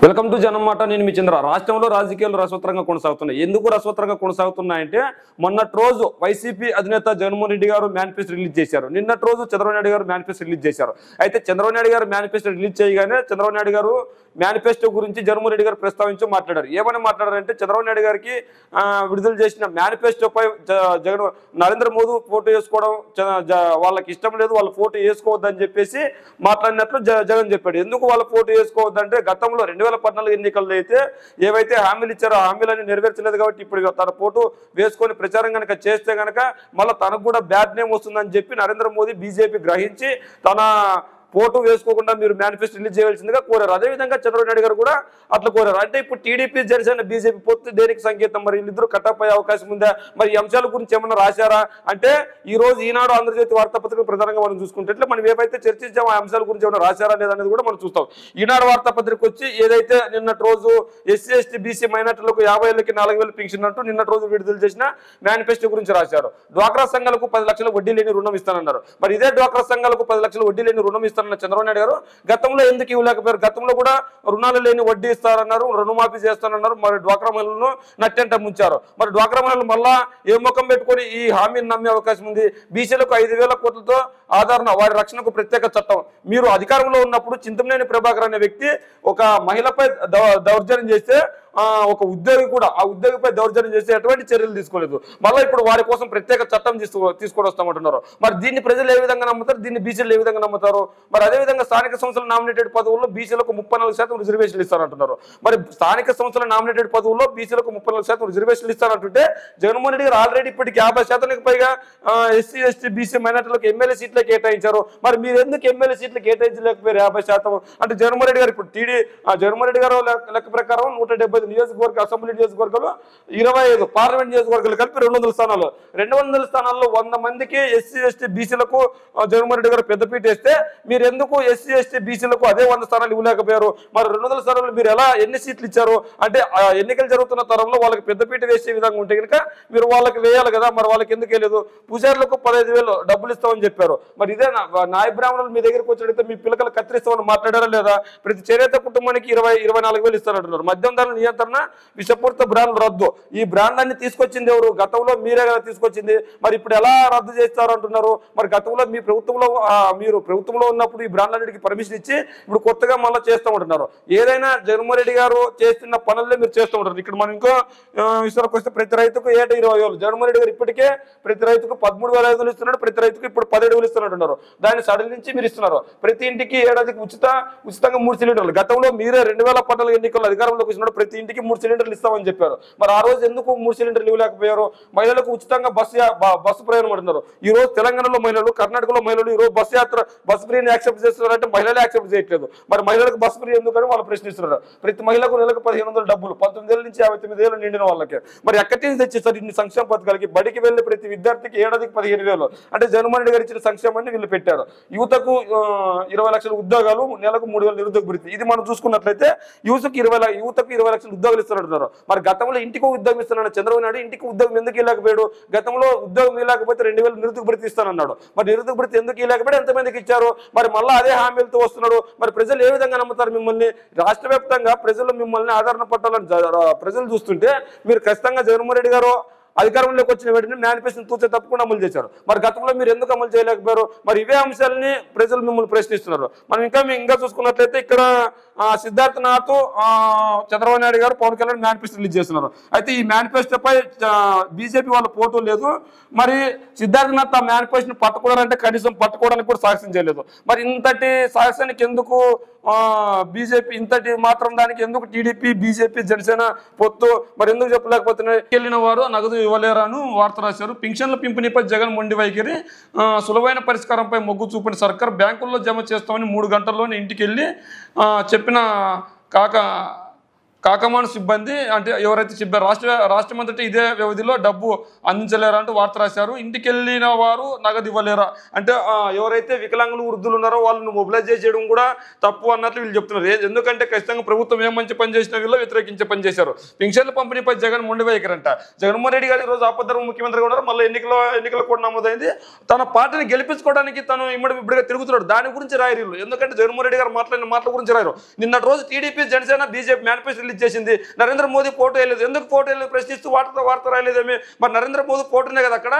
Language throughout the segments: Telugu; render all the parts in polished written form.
Welcome to జనమాట. నేను మీ చంద్ర. రాష్ట్రంలో రాజకీయాలు రసవత్తరంగా కొనసాగుతున్నాయి. ఎందుకు రసవత్తరంగా కొనసాగుతున్నాయంటే మొన్నటి రోజు వైసీపీ అధినేత జగన్మోహన్ రెడ్డి గారు మేనిఫెస్టో రిలీజ్ చేశారు. నిన్నటి రోజు చంద్రబాబు నాయుడు గారు మేనిఫెస్టో రిలీజ్ చేశారు. అయితే చంద్రబాబు నాయుడు గారు మేనిఫెస్టో రిలీజ్ చేయగానే చంద్రబాబు నాయుడు గారు మేనిఫెస్టో గురించి జగన్మోహన్ రెడ్డి గారు ప్రస్తావించి మాట్లాడారు. ఏమని మాట్లాడారంటే చంద్రబాబు నాయుడు గారికి విడుదల చేసిన మేనిఫెస్టోపై నరేంద్ర మోదీ ఫోటో వేసుకోవడం వాళ్ళకి ఇష్టం లేదు, వాళ్ళ ఫోటో వేసుకోవద్దని చెప్పేసి మాట్లాడినట్లు జగన్ చెప్పాడు. ఎందుకు వాళ్ళ ఫోటో వేసుకోవద్దంటే గతంలో 2014 ఎన్నికల్లో అయితే ఏవైతే హామీలు ఇచ్చారో ఆ హామీలన్నీ నెరవేర్చలేదు కాబట్టి ఇప్పుడు తన ఫోటో వేసుకొని ప్రచారం కనుక చేస్తే కనుక మళ్ళీ తనకు కూడా బ్యాడ్ నేమ్ వస్తుందని చెప్పి నరేంద్ర మోదీ బీజేపీ గ్రహించి తన ఫోటో వేసుకోకుండా మీరు మేనిఫెస్టో రిలీజ్ చేయవలసిందిగా కోరారు. అదేవిధంగా చంద్రబాబు నాయుడు గారు కూడా అట్లా కోరారు. అంటే ఇప్పుడు టీడీపీ జనసేన బీజేపీ పొత్తు దేనికి సంకేతం? మరి వీళ్ళిద్దరూ కట్టప్ అయ్యే అవకాశం ఉందా? మరి ఈ అంశాల గురించి ఏమన్నా రాశారా అంటే ఈ రోజు ఈనాడు ఆంధ్రజ్యోతి వార్తాపత్రిక ప్రధానంగా మనం చూసుకుంటే మనం ఏవైతే చర్చించామో ఆ అంశాల గురించి ఏమైనా రాశారా లేదనేది కూడా మనం చూస్తాం. ఈనాడు వార్తాపత్రిక వచ్చి ఏదైతే నిన్నటి రోజు ఎస్సీ ఎస్టీ బీసీ మైనార్టీలకు 50 ఏళ్ళకి 4,000 పెన్షన్ అంటూ నిన్నటి రోజు విడుదల చేసిన మేనిఫెస్టో గురించి రాశారు. డ్వాక్రా సంఘాలకు 10 లక్షల వడ్డీ లేని రుణం ఇస్తానన్నారు. మరి ఇదే డ్వాక్రా సంఘాలకు 10 లక్షల వడ్డీ లేని రుణం ఇస్తానన్న చంద్రబాబు నాయుడు గారు గతంలో ఎందుకు ఇవ్వలేకపోయారు? గతంలో కూడా రుణాలు లేని వడ్డీ ఇస్తారన్నారు, రుణమాఫీ చేస్తానన్నారు. మరి డ్వాక్రా మహిళలను నట్టెంట ముంచారు. మరి డ్వాక్రా మహిళలు మళ్ళా ఏ ముఖం పెట్టుకొని ఈ హామీని నమ్మే అవకాశం ఉంది? బీసీలకు 5,000 కోట్లతో ఆదరణ, వారి రక్షణకు ప్రత్యేక చట్టం. మీరు అధికారంలో ఉన్నప్పుడు చింతమనేని ప్రభాకర్ అనే వ్యక్తి ఒక మహిళపై దౌర్జన్యం చేస్తే ఒక ఉద్యోగి కూడా ఆ ఉద్యోగిపై దౌర్జన్యం చేస్తే ఎటువంటి చర్యలు తీసుకోలేదు. మళ్ళీ ఇప్పుడు వారి కోసం ప్రత్యేక చట్టం తీసుకొని వస్తామంటున్నారు. మరి దీన్ని ప్రజలు ఏ విధంగా నమ్ముతారు? దీన్ని బీసీలు ఏ విధంగా నమ్ముతారు? మరి అదేవిధంగా స్థానిక సంస్థల నామినేటెడ్ పదవుల్లో బీసీలకు 34% రిజర్వేషన్లు ఇస్తారంటున్నారు. మరి స్థానిక సంస్థల నామినేటెడ్ పదవుల్లో బీసీలకు 34% రిజర్వేషన్లు ఇస్తారంటుంటే జగన్మోహన్ రెడ్డి గారు ఆల్రెడీ ఇప్పటికి 50% పైగా ఎస్సీ ఎస్టీ బీసీ మైనార్టీలకు ఎమ్మెల్యే సీట్లే కేటాయించారు. మరి మీరు ఎందుకు ఎమ్మెల్యే సీట్లు కేటాయించలేకపోయారు 50%? అంటే జగన్మోహన్ రెడ్డి గారు ఇప్పుడు జగన్మోహన్ రెడ్డి గారు లెక్క ప్రకారం 170 నియోజకవర్గ అసెంబ్లీ నియోజకవర్గాలు 25 పార్లమెంట్ నియోజకవర్గాలు కలిపి 200 స్థానాలు. 200 స్థానాల్లో 100 మందికి ఎస్సీ ఎస్టీ బీసీలకు జగన్మోహన్ రెడ్డి గారు పెద్దపీట వేస్తే మీరు ఎందుకు ఎస్సీ ఎస్టీ బీసీలకు అదే 100 స్థానాలు ఇవ్వలేకపోయారు? మరి 200 స్థానాలు మీరు ఎన్ని సీట్లు ఇచ్చారు? అంటే ఎన్నికలు జరుగుతున్న తరంలో వాళ్ళకి పెద్దపీట వేసే విధంగా ఉంటే కనుక మీరు వాళ్ళకి వేయాలి కదా. మరి వాళ్ళకి ఎందుకు వేయలేదు? పూజారులకు 15,000 డబ్బులు ఇస్తామని చెప్పారు. మరి ఇదే నాయ బ్రాహ్మణులు మీ దగ్గరికి వచ్చి మీ పిల్లకలు కత్తిరిస్తామని మాట్లాడారా లేదా? ప్రతి చేనేత కుటుంబానికి 24,000 ఇస్తారంటున్నారు. మద్యం ధరల నియంత్రణ, విషపూరిత బ్రాండ్లు రద్దు. ఈ బ్రాండ్లన్నీ తీసుకొచ్చింది ఎవరు? గతంలో మీరే కదా తీసుకొచ్చింది. మరి ఇప్పుడు ఎలా రద్దు చేస్తారు అంటున్నారు? మరి గతంలో మీరు ప్రభుత్వంలో ఉన్నప్పుడు ఈ బ్రాండ్లన్నిటికీ పర్మిషన్ ఇచ్చి ఇప్పుడు కొత్తగా మళ్ళీ చేస్తూ ఉంటున్నారు. ఏదైనా జగన్మోహన్ రెడ్డి గారు చేస్తున్న పనులే మీరు చేస్తూ ఉంటారు. ఇక్కడ మనం ఇంకో విషయానికి వస్తే ప్రతి రైతుకు ఏటా 20,000. జగన్మోహన్ రెడ్డి గారు ఇప్పటికే ప్రతి రైతుకు 13,500 ఇస్తున్నాడు. ప్రతి రైతుకు ఇప్పుడు 17,000 ఇస్తున్నట్టున్నారు. దాన్ని సడలించి మీరు ఇస్తున్నారు. ప్రతి ఇంటికి ఏడాదికి ఉచితంగా 3 సిలిండర్లు. గతంలో మీరే 2014 ఎన్నికల్లో అధికారంలోకి వచ్చినప్పుడు ప్రతి ఇంటికి 3 సిలిండర్లు ఇస్తామని చెప్పారు. మరి ఆ రోజు ఎందుకు 3 సిలిండర్లు ఇవ్వలేకపోయారు? మహిళలకు ఉచితంగా బస్సు ప్రయాణం అంటున్నారు. ఈ రోజు తెలంగాణలో మహిళలు, కర్ణాటకలో మహిళలు ఈ రోజు బస్సు ఫ్రీని యాక్సెప్ట్ చేస్తున్నారంటే మహిళలే యాక్సెప్ట్ చేయట్లేదు. మరి మహిళలకు బస్సు ఫ్రీ ఎందుకని వాళ్ళు ప్రశ్నిస్తున్నారు. ప్రతి మహిళకు నెలకు 1,500 డబ్బులు 19 ఏళ్ళ నుంచి 59 ఏళ్ళు నిండిన వాళ్ళకి. మరి ఎక్కడి నుంచి తెచ్చేస్తారు ఇన్ని సంక్షేమ పథకాలకి? బడికి వెళ్ళి ప్రతి విద్యార్థికి ఏడాదికి 15,000 అంటే జగన్మోహన్ రెడ్డి గారు ఇచ్చిన సంక్షేమాన్ని వీళ్ళు పెట్టారు. యువతకు 20 లక్షల ఉద్యోగాలు, నెలకు 3,000 నిరుద్యోగ భృతి. ఇది మనం చూసుకున్నట్లయితే యువతకు 20 లక్షల ఉద్యోగాలు ఇస్తున్నారు. మరి గతంలో ఇంటికి ఉద్యోగం ఇస్తున్నాడు చంద్రబాబు నాయుడు. ఇంటికి ఉద్యోగం ఎందుకు ఇవ్వలేకపోయాడు? గతంలో ఉద్యోగం ఇవ్వలేకపోతే 2,000 నిరుద్యోగ భృతి ఇస్తానన్నాడు. మరి నిరుద్యోగ భృతి ఎందుకు ఇవ్వలేకపోయాడు? ఎంతమందికి ఇచ్చారు? మరి మళ్ళీ అదే హామీలతో వస్తున్నాడు. మరి ప్రజలు ఏ విధంగా నమ్ముతారు మిమ్మల్ని? రాష్ట్ర వ్యాప్తంగా ప్రజలు మిమ్మల్ని ఆదరణ పట్టాలని ప్రజలు చూస్తుంటే మీరు ఖచ్చితంగా జగన్మోహన్ రెడ్డి గారు అధికారంలోకి వచ్చిన వెంటనే మేనిఫెస్టోని తూచే తప్పకుండా అమలు చేశారు. మరి గతంలో మీరు ఎందుకు అమలు చేయలేకపోయారు? మరి ఇవే అంశాలని ప్రజలు మిమ్మల్ని ప్రశ్నిస్తున్నారు. మనం ఇంకా చూసుకున్నట్లయితే ఇక్కడ సిద్ధార్థనాథ్, చంద్రబాబు నాయుడు గారు, పవన్ కళ్యాణ్ మేనిఫెస్టో రిలీజ్ చేస్తున్నారు. అయితే ఈ మేనిఫెస్టోపై బీజేపీ వాళ్ళ ఫోటో లేదు. మరి సిద్ధార్థనాథ్ ఆ మేనిఫెస్టోని పట్టుకోవడాలంటే కనీసం పట్టుకోవడానికి కూడా సాహసం చేయలేదు. మరి ఇంతటి సాహసానికి ఎందుకు బీజేపీ, ఇంతటి మాత్రం దానికి ఎందుకు టీడీపీ బీజేపీ జనసేన పొత్తు మరి ఎందుకు చెప్పలేకపోతున్నాయి? వెళ్ళిన వారు నగదు ఇవ్వలేరని వార్త రాశారు. పింఛన్ల పింఛనిపై జగన్ మొండి వైఖరి, సులువైన పరిష్కారంపై మొగ్గు చూపిన సర్కార్ బ్యాంకుల్లో జమ చేస్తామని 3 గంటల్లోనే ఇంటికి వెళ్ళి చెప్పిన కాకమాను సిబ్బంది అంటే ఎవరైతే సిబ్బంది రాష్ట్రమంతటి ఇదే వ్యవధిలో డబ్బు అందించలేరా అంటూ వార్త రాశారు. ఇంటికి వెళ్ళిన వారు నగదు ఇవ్వలేరా అంటే ఎవరైతే వికలాంగులు వృద్ధులు ఉన్నారో వాళ్ళని మొబిలైజ్ చేయడం కూడా తప్పు అన్నట్లు వీళ్ళు చెప్తున్నారు. ఎందుకంటే ఖచ్చితంగా ప్రభుత్వం ఏం మంచి పని చేసినా వీళ్ళు వ్యతిరేకించే పని చేశారు. పింఛన్ల పంపిణీపై జగన్ మొండి వైఖరంట. జగన్మోహన్ రెడ్డి గారు ఈరోజు ఆపద్ధర్మ ముఖ్యమంత్రిగా ఉన్నారు. మళ్ళీ ఎన్నికలు కూడా నమోదైంది. తన పార్టీని గెలిపించుకోవడానికి తను ఇప్పుడుగా తిరుగుతున్నాడు. దాని గురించి రాయరు. ఎందుకంటే జగన్మోహన్ రెడ్డి గారు మాట్లాడిన మాటల గురించి రాయరు. నిన్నటి రోజు TDP Janasena BJP manifesto release చేసింది. నరేంద్ర మోదీ ఫోటో వేయలేదు. ఎందుకు ఫోటో వేయలేదు ప్రశ్నిస్తూ వార్త రాయలేదేమి? మరి నరేంద్ర మోదీ ఫోటోనే కదా అక్కడ.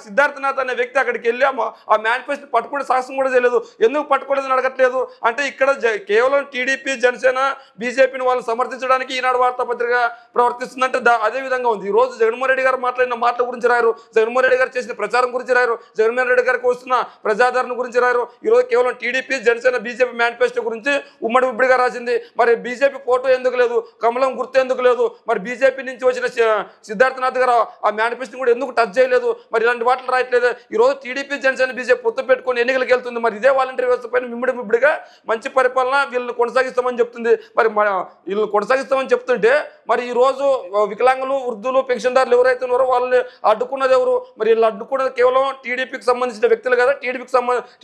సిద్ధార్థనాథ్ అనే వ్యక్తి అక్కడికి వెళ్ళి ఆ మేనిఫెస్టో పట్టుకునే సాహసం కూడా చేయలేదు. ఎందుకు పట్టుకోలేదని అడగట్లేదు అంటే ఇక్కడ కేవలం టీడీపీ జనసేన బీజేపీని వాళ్ళు సమర్థించడానికి ఈనాడు వార్తాపత్రిక ప్రవర్తిస్తుందంటే అదే విధంగా ఉంది. ఈ రోజు జగన్మోహన్ రెడ్డి గారు మాట్లాడిన మాటల గురించి రాయరు. జగన్మోహన్ రెడ్డి గారు చేసిన ప్రచారం గురించి రాయరు. జగన్మోహన్ రెడ్డి గారికి వస్తున్న ప్రజాదరణ గురించి రాయరు. ఈరోజు కేవలం టీడీపీ జనసేన బీజేపీ మేనిఫెస్టో గురించి ఉమ్మడి విడిగా రాసింది. మరి బీజేపీ ఫోటో ఎందుకు లేదు? కమలం గుర్తు ఎందుకు లేదు? మరి బీజేపీ నుంచి వచ్చిన సిద్ధార్థనాథ్ గారు ఆ మేనిఫెస్టో కూడా ఎందుకు టచ్ చేయలేదు? మరి ఇలాంటి వాటిలు రాయట్లేదు. ఈ రోజు టీడీపీ జనసేన బీజేపీ పొత్తు పెట్టుకుని ఎన్నికలకు వెళ్తుంది. మరి ఇదే వాలంటీర్ వ్యవస్థ పైన మిమ్మిడిగా మంచి పరిపాలన వీళ్ళని కొనసాగిస్తామని చెప్తుంది. మరి వీళ్ళని కొనసాగిస్తామని చెప్తుంటే మరి ఈ రోజు వికలాంగులు వృద్ధులు పెన్షన్దారులు ఎవరైతే ఉన్నారో వాళ్ళని అడ్డుకున్నది ఎవరు? మరి వీళ్ళు అడ్డుకున్నది కేవలం టీడీపీకి సంబంధించిన వ్యక్తులు కదా.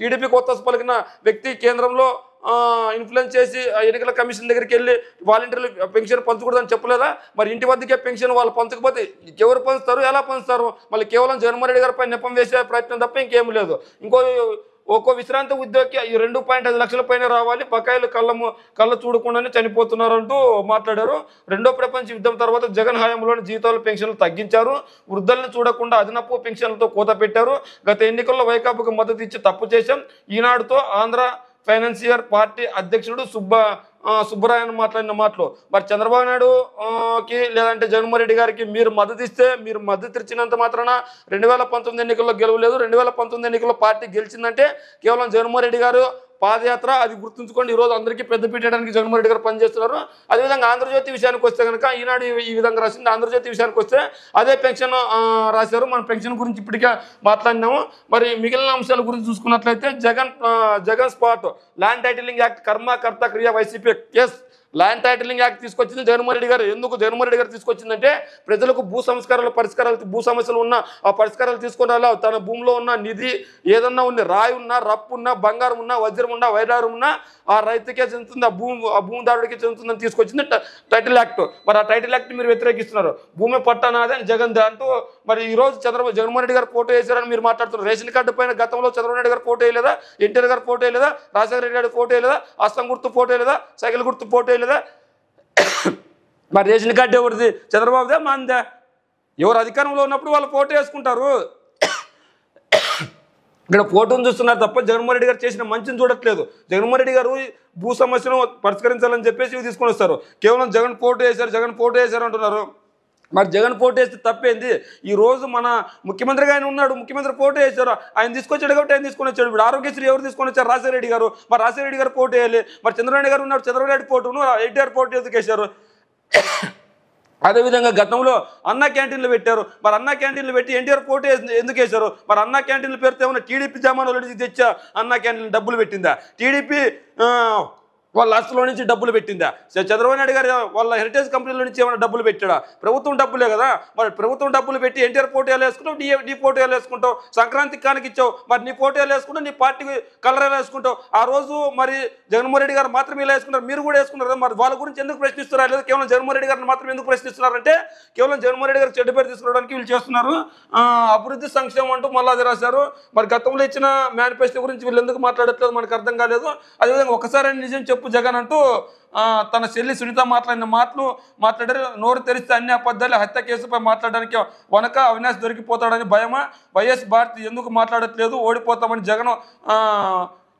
టీడీపీకి ఒత్తాసు పలికిన వ్యక్తి కేంద్రంలో ఇన్ఫ్లుయెన్స్ చేసి ఎన్నికల కమిషన్ దగ్గరికి వెళ్ళి వాలంటీర్లు పెన్షన్ పంచకూడదని చెప్పలేదా? మరి ఇంటి వద్దకే పెన్షన్ వాళ్ళు పంచకపోతే ఎవరు పంచుతారు? ఎలా పంచుతారు? మళ్ళీ కేవలం జగన్మోహన్ రెడ్డి గారిపై నెపం వేసే ప్రయత్నం తప్ప ఇంకేం లేదు. ఒక్కో విశ్రాంతి ఉద్యోగి ఈ 2.5 లక్షల పైన రావాలి, బకాయిలు కళ్ళ చూడకుండానే చనిపోతున్నారు అంటూ మాట్లాడారు. రెండో ప్రపంచ యుద్ధం తర్వాత జగన్ హయాంలోని జీతాలు పెన్షన్లు తగ్గించారు. వృద్ధులను చూడకుండా అదనపు పెన్షన్లతో కోత పెట్టారు. గత ఎన్నికల్లో వైకాపాకు మద్దతు ఇచ్చి తప్పు చేశాం. ఈనాడుతో ఆంధ్ర ఫైనాన్సియర్ పార్టీ అధ్యక్షుడు సుబ్బరాయన్ మాట్లాడిన మాటలు మరి చంద్రబాబు నాయుడుకి లేదంటే జగన్మోహన్ రెడ్డి గారికి మీరు మద్దతు ఇస్తే మీరు మద్దతు ఇచ్చినంత మాత్రాన 2019 ఎన్నికల్లో గెలవలేదు. 2019 ఎన్నికల్లో పార్టీ గెలిచిందంటే కేవలం జగన్మోహన్ రెడ్డి గారు పాదయాత్ర అది గుర్తుంచుకోండి. ఈరోజు అందరికీ పెద్ద పీయడానికి జగన్మోహన్ రెడ్డి గారు పనిచేస్తున్నారు. అదేవిధంగా ఆంధ్రజ్యోతి విషయానికి వస్తే కనుక ఈనాడు ఈ విధంగా రాసింది. ఆంధ్రజ్యోతి విషయానికి వస్తే అదే పెన్షన్ రాశారు. మన పెన్షన్ గురించి ఇప్పటికే మాట్లాడినాము. మరి మిగిలిన అంశాల గురించి చూసుకున్నట్లయితే Jagan spot land titling act కర్త క్రియ YCP case. Land titling act తీసుకొచ్చింది జగన్మోహన్ రెడ్డి గారు. ఎందుకు జగన్మోహన్ రెడ్డి గారు తీసుకొచ్చిందంటే ప్రజలకు భూ సమస్యలు ఉన్న ఆ పరిష్కారాలు తీసుకుని తన భూమిలో ఉన్న నిధి ఏదన్నా ఉంది, రాయి ఉన్నా, రప్పు ఉన్నా, బంగారం ఉన్నా, వజ్రం ఉన్నా, వైడారం ఉన్నా ఆ రైతుకే చెందుతుంది, ఆ భూమిదారుడికే చెందుతుందని తీసుకొచ్చింది టైటిల్ యాక్ట్. మరి ఆ టైటిల్ యాక్ట్ మీరు వ్యతిరేకిస్తున్నారు. భూమి పట్టానాదే జగన్ అంటూ మరి ఈ రోజు జగన్మోహన్ రెడ్డి గారు ఫోటో వేశారని మీరు మాట్లాడుతున్నారు. రేషన్ కార్డు పైన గతంలో చంద్రబాబు నాయుడు గారు ఫోటో వేయలేదా? ఎన్టీఆర్ గారు ఫోటో వేయలేదా? రాజశేఖర రెడ్డి గారు ఫోటో వేయలేదా? అస్తం గుర్తు ఫోటో వేయలేదా? సైకిల్ గుర్తు ఫోటో వేయలేదా? మరి రేషన్ కార్డు ఎవరిది? చంద్రబాబుదా మందా? ఎవరు అధికారంలో ఉన్నప్పుడు వాళ్ళు ఫోటో వేసుకుంటారు. ఇక్కడ ఫోటోను చూస్తున్నారు తప్ప జగన్మోహన్ రెడ్డి గారు చేసిన మంచిని చూడట్లేదు. జగన్మోహన్ రెడ్డి గారు భూ సమస్యను పరిష్కరించాలని చెప్పేసి ఇవి తీసుకొని వస్తారు. కేవలం జగన్ ఫోటో వేశారు అంటున్నారు. మరి జగన్ ఫోటో వేస్తే తప్పేంది? ఈ రోజు మన ముఖ్యమంత్రిగా ఆయన ఉన్నాడు. ముఖ్యమంత్రి ఫోటో వేశారు. ఆయన తీసుకొచ్చాడు కాబట్టి ఆయన తీసుకొని వచ్చాడు. ఇప్పుడు ఆరోగ్యశ్రీ ఎవరు తీసుకొని వచ్చారు? రాజశేఖర రెడ్డి గారు. మరి రాజశేఖర రెడ్డి గారు ఫోటో వేయాలి. మరి చంద్రబాబు గారు ఉన్నాడు. చంద్రబాబు నాయుడు ఫోటోను ఎన్టీఆర్ ఫోటో ఎందుకు వేశారు? అదేవిధంగా గతంలో అన్నా క్యాంటీన్లు పెట్టారు. మరి అన్నా క్యాంటీన్లు పెట్టి ఎన్టీఆర్ ఫోటో ఎందుకు వేశారు? మరి అన్నా క్యాంటీన్లు పెడితే ఏమన్నా టీడీపీ జమానాలు తెచ్చా అన్నా క్యాంటీన్లు డబ్బులు పెట్టిందా? టీడీపీ వాళ్ళ ఆస్తులో నుంచి డబ్బులు పెట్టిందా? చంద్రబాబు నాయుడు గారు వాళ్ళ హెరిటేజ్ కంపెనీల నుంచి ఏమైనా డబ్బులు పెట్టాడా? ప్రభుత్వం డబ్బులే కదా. మరి ప్రభుత్వం డబ్బులు పెట్టి ఎన్టీఆర్ ఫోటో ఎలా వేసుకుంటావు, నీ ఫోటో ఎలా వేసుకుంటావు? సంక్రాంతికి కానికి ఇచ్చావు, మరి నీ ఫోటో ఎలా వేసుకుంటావు? నీ పార్టీ కలర్ ఎలా వేసుకుంటావు? ఆ రోజు మరి జగన్మోహన్ రెడ్డి గారు మాత్రం ఇలా వేసుకున్నారు, మీరు కూడా వేసుకున్నారు. మరి వాళ్ళ గురించి ఎందుకు ప్రశ్నిస్తున్నారు? లేదా కేవలం జగన్మోహన్ రెడ్డి గారిని మాత్రం ఎందుకు ప్రశ్నిస్తున్నారంటే కేవలం జగన్మోహన్ రెడ్డి గారు చెడ్డ పేరు తీసుకురావడానికి వీళ్ళు చేస్తున్నారు. అభివృద్ధి సంక్షేమం అంటూ మళ్ళీ అది రాశారు. మరి గతంలో ఇచ్చిన మేనిఫెస్టో గురించి వీళ్ళు ఎందుకు మాట్లాడట్లేదు మనకు అర్థం కాలేదు. అదేవిధంగా ఒకసారి నిజం చెప్పు జగన్ అంటూ తన చెల్లి సునీత మాట్లాడిన మాట్లాడారు. నోరు తెరిస్తే అన్ని అబద్ధాలు, హత్య కేసుపై మాట్లాడడానికి వనక అవినాష్ దొరికిపోతాడని భయమా? వైఎస్ భారతి ఎందుకు మాట్లాడట్లేదు? ఓడిపోతామని జగన్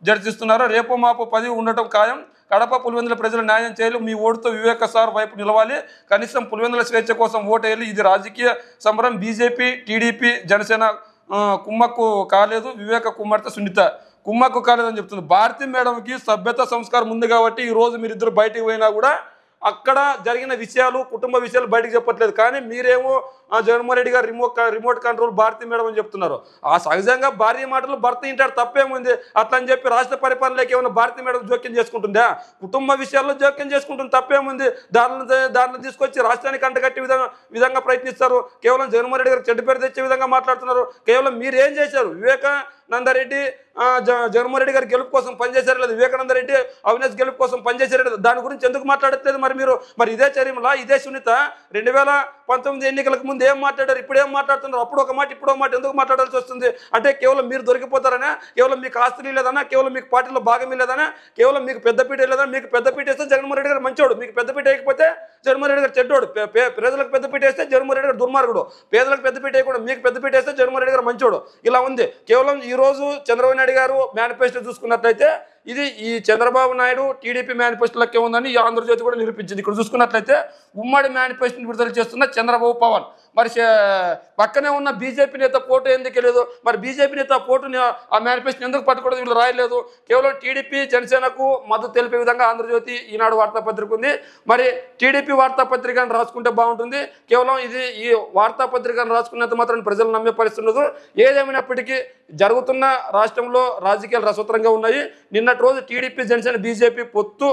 జడ్జిస్తున్నారు. రేపు మాపు 10 ఉండటం ఖాయం. కడప పులివెందుల ప్రజలు న్యాయం చేయాలి. మీ ఓటుతో వివేక సార్ వైపు నిలవాలి. కనీసం పులివెందుల స్వేచ్ఛ కోసం ఓటేయాలి. ఇది రాజకీయ సమరం. బీజేపీ టీడీపీ జనసేన కుమ్మక్కు కాలేదు. వివేక కుమార్తె సునీత కుమ్మక్కు కాలేదని చెప్తుంది. భారతీ మేడంకి సభ్యత సంస్కారం ఉంది కాబట్టి ఈ రోజు మీరిద్దరు బయటికి పోయినా కూడా అక్కడ జరిగిన విషయాలు కుటుంబ విషయాలు బయటకు చెప్పట్లేదు. కానీ మీరేమో జగన్మోహన్ రెడ్డి గారు రిమోట్ కంట్రోల్ భారతీ మేడం అని చెప్తున్నారు. ఆ సహజంగా భార్య మాటలు భర్త వింటాడు, తప్పేముంది. అట్లా అని చెప్పి రాష్ట్ర పరిపాలనలోకి ఏమైనా భారతీ మేడం జోక్యం చేసుకుంటుందా? కుటుంబ విషయాల్లో జోక్యం చేసుకుంటుంది, తప్పేముంది. దాన్ని తీసుకొచ్చి రాష్ట్రానికి అంటగట్టే విధంగా ప్రయత్నిస్తారు. కేవలం జగన్మోహన్ రెడ్డి గారు చెడ్డ పేరు తెచ్చే విధంగా మాట్లాడుతున్నారు. కేవలం మీరు ఏం చేశారు? వివేకానందరెడ్డి జగన్మోహన్ రెడ్డి గారి గెలుపు కోసం పనిచేశారు లేదు, వివేకానందరెడ్డి అవినాష్ గెలుపు కోసం పనిచేశారు లేదు, దాని గురించి ఎందుకు మాట్లాడట్లేదు మీరు? మరి ఇదే చర్యలా, ఇదే సునీత 2019 ఎన్నికలకు ముందు ఏం మాట్లాడారు, ఇప్పుడు ఏం మాట్లాడుతున్నారు? అప్పుడు ఒక మాట ఇప్పుడు ఒక మాట ఎందుకు మాట్లాడాల్సి వస్తుంది? అంటే కేవలం మీరు దొరికిపోతారనా? కేవలం మీకు ఆస్తులు లేదనా? కేవలం మీకు పార్టీలో భాగం లేదనా? కేవలం మీకు పెద్దపీట లేదనా? మీకు పెద్దపీట వేస్తే జగన్మోహన్ రెడ్డి గారు మంచోడు, మీకు పెద్దపీట వేయకపోతే జగన్మోహన్ రెడ్డి గారు చెడ్డోడు. ప్రజలకు పెద్దపీట వేస్తే జగన్మోహన్ రెడ్డి గారు దుర్మార్గుడు, పేదలకు పెద్దపీట వేయకూడదు, మీకు పెద్దపీట వేస్తే జగన్మోహన్ రెడ్డి గారు మంచోడు. ఇలా ఉంది. కేవలం ఈ రోజు చంద్రబాబు నాయుడు గారు మేనిఫెస్టో చూసుకున్నట్లయితే ఇది ఈ చంద్రబాబు నాయుడు టీడీపీ మేనిఫెస్టోలకే ఉందని ఈ ఆంధ్రజ్యోతి కూడా నిరూపించింది. ఇక్కడ చూసుకున్నట్లయితే ఉమ్మడి మేనిఫెస్టోని విడుదల చేస్తున్న చంద్రబాబు పవన్, మరి పక్కనే ఉన్న బీజేపీ నేత ఫోటో ఎందుకు లేదు? మరి బీజేపీ నేత ఫోటోని ఆ మేనిఫెస్టోని ఎందుకు పట్టుకోవడం వీళ్ళు రాయలేదు? కేవలం టీడీపీ జనసేనకు మద్దతు తెలిపే విధంగా ఆంధ్రజ్యోతి ఈనాడు వార్తాపత్రిక ఉంది. మరి టీడీపీ వార్తాపత్రికను రాసుకుంటే బాగుంటుంది. కేవలం ఇది ఈ వార్తాపత్రికను రాసుకున్నంత మాత్రం ప్రజలు నమ్మే పరిస్థితి ఉండదు. ఏదేమైనప్పటికీ జరుగుతున్న రాష్ట్రంలో రాజకీయాలు రసవత్తరంగా ఉన్నాయి. నిన్నటి రోజు టీడీపీ జనసేన బీజేపీ పొత్తు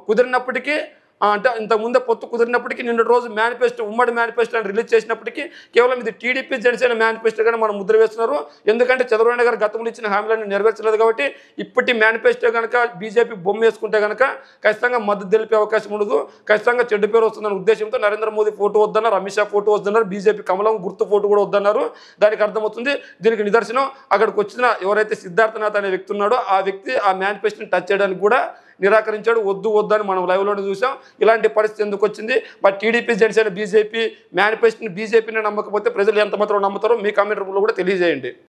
కుదిరినప్పటికీ, అంటే ఇంతకుముందే పొత్తు కుదిరినప్పటికీ నిన్నటి రోజు మేనిఫెస్టో ఉమ్మడి మేనిఫెస్టోని రిలీజ్ చేసినప్పటికీ కేవలం ఇది టీడీపీ జనసేన మేనిఫెస్టోగానే మనం ముద్ర వేస్తున్నారు. ఎందుకంటే చంద్రబాబు నాయుడు గారు గతంలో ఇచ్చిన హామీలను నెరవేర్చలేదు కాబట్టి ఇప్పటి మేనిఫెస్టో కనుక బీజేపీ బొమ్మ వేసుకుంటే కనుక ఖచ్చితంగా మద్దతు తెలిపే అవకాశం ఉండదు. ఖచ్చితంగా చెడ్డ పేరు వస్తుందన్న ఉద్దేశంతో నరేంద్ర మోదీ ఫోటో వద్దన్నారు, అమిత్ షా ఫోటో వద్దన్నారు, బీజేపీ కమలం గుర్తు ఫోటో కూడా వద్దన్నారు. దానికి అర్థమవుతుంది. దీనికి నిదర్శనం అక్కడికి వచ్చిన ఎవరైతే సిద్ధార్థనాథ్ అనే వ్యక్తి ఉన్నాడో ఆ వ్యక్తి ఆ మేనిఫెస్టోని టచ్ చేయడానికి కూడా నిరాకరించాడు. వద్దు అని మనం లైవ్లోనే చూసాం. ఇలాంటి పరిస్థితి ఎందుకు వచ్చింది? బట్ టీడీపీ జనసేన బీజేపీ మేనిఫెస్టోని బీజేపీని నమ్మకపోతే ప్రజలు ఎంత మాత్రం నమ్ముతారో మీ కామెంట్ రూపంలో కూడా తెలియజేయండి.